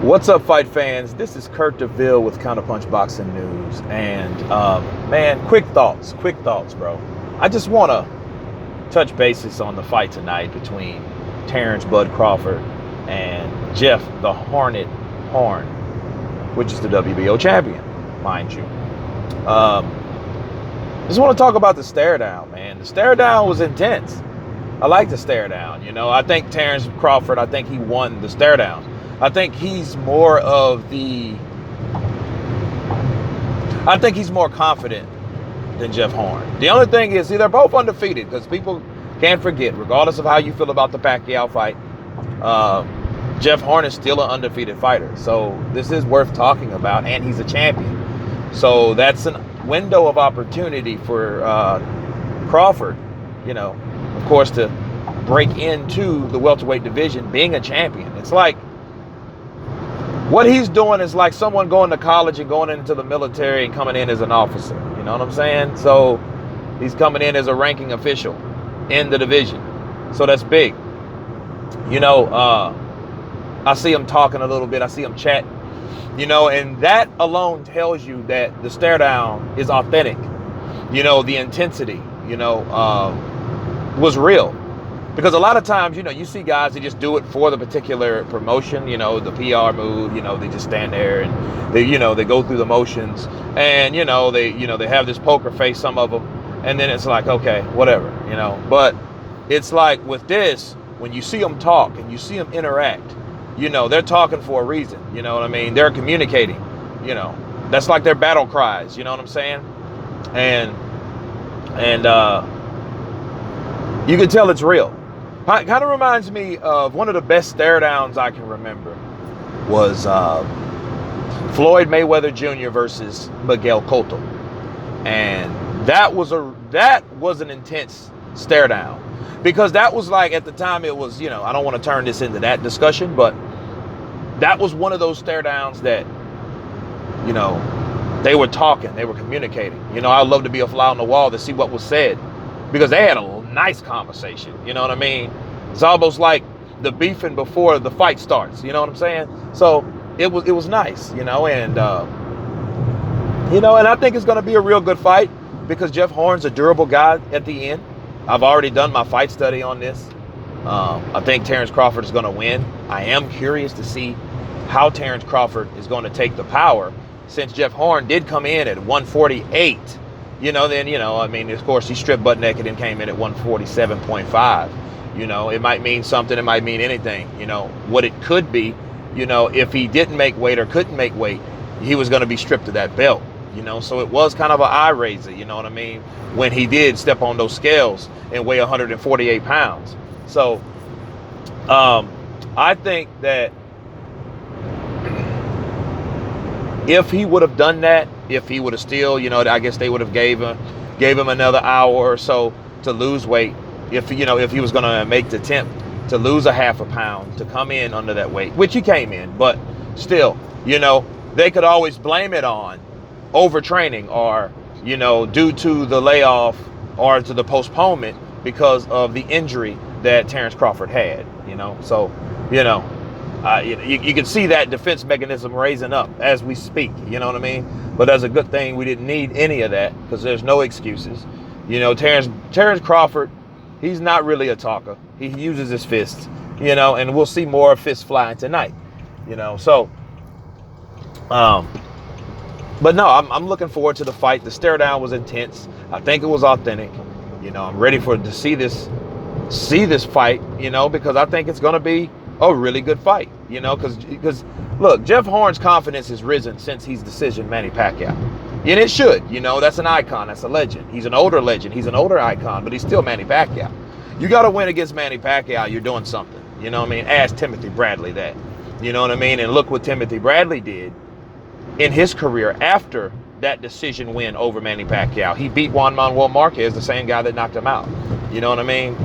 What's up, fight fans? This is Kurt DeVille with Counterpunch Boxing News. And man, quick thoughts, bro. I just want to touch bases on the fight tonight between Terence Bud Crawford and Jeff the Hornet Horn, which is the WBO champion, mind you. Just want to talk about the stare down, man. The stare down was intense. I like the stare down. I think Terence Crawford, I think he won the stare down. I think he's more confident than Jeff Horn. The only thing is, they're both undefeated, because people can't forget, regardless of how you feel about the Pacquiao fight, Jeff Horn is still an undefeated fighter. So this is worth talking about, and he's a champion. So that's a window of opportunity for Crawford, of course, to break into the welterweight division being a champion. It's like, what he's doing is like someone going to college and going into the military and coming in as an officer. You know what I'm saying? So he's coming in as a ranking official in the division. So that's big. I see him talking a little bit. I see him chatting. And that alone tells you that the stare down is authentic. The intensity, was real. Because a lot of times, you see guys that just do it for the particular promotion, the PR move, they just stand there and they go through the motions, and they have this poker face, some of them, and then it's like, okay, whatever, But it's like with this, when you see them talk and you see them interact, they're talking for a reason, you know what I mean? They're communicating, that's like their battle cries, you know what I'm saying? And you can tell it's real. Kind of reminds me of one of the best stare downs I can remember was Floyd Mayweather Jr. versus Miguel Cotto. And that was an intense stare down, because that was like, at the time, it was, I don't want to turn this into that discussion, but that was one of those stare downs that, they were talking, they were communicating. I'd love to be a fly on the wall to see what was said, because they had a nice conversation, you know what I mean? It's almost like the beefing before the fight starts, you know what I'm saying? So it was nice, and and I think it's going to be a real good fight, because Jeff Horn's a durable guy at the end. I've already done my fight study on this. I think Terence Crawford is going to win. I am curious to see how Terence Crawford is going to take the power, since Jeff Horn did come in at 148. Of course, he stripped butt naked and came in at 147.5. It might mean something. It might mean anything. What it could be, if he didn't make weight or couldn't make weight, he was going to be stripped of that belt. So it was kind of an eye raiser, you know what I mean, when he did step on those scales and weigh 148 pounds. So I think that if he would have done that, if he would have still, I guess they would have gave him another hour or so to lose weight. If he was going to make the attempt to lose a half a pound to come in under that weight, which he came in, but still, they could always blame it on overtraining, or, due to the layoff or to the postponement because of the injury that Terence Crawford had, So, you can see that defense mechanism raising up as we speak, you know what I mean? But that's a good thing. We didn't need any of that, because there's no excuses. Terence Crawford, he's not really a talker. He uses his fists, and we'll see more fists flying tonight, So, but no, I'm looking forward to the fight. The stare down was intense. I think it was authentic. I'm ready to see this fight, because I think it's going to be a really good fight, because look, Jeff Horn's confidence has risen since he's decisioned Manny Pacquiao. And it should, that's an icon, that's a legend. He's an older legend, he's an older icon, but he's still Manny Pacquiao. You got to win against Manny Pacquiao, you're doing something, you know what I mean? Ask Timothy Bradley that, you know what I mean? And look what Timothy Bradley did in his career after that decision win over Manny Pacquiao. He beat Juan Manuel Marquez, the same guy that knocked him out, you know what I mean?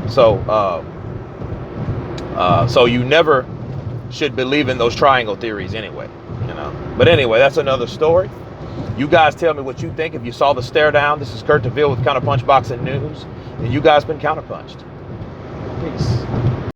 So, so you never should believe in those triangle theories anyway, But anyway, that's another story. You guys tell me what you think if you saw the stare down. This is Kurt DeVille with Counterpunch Boxing News, and you guys been counterpunched. Peace.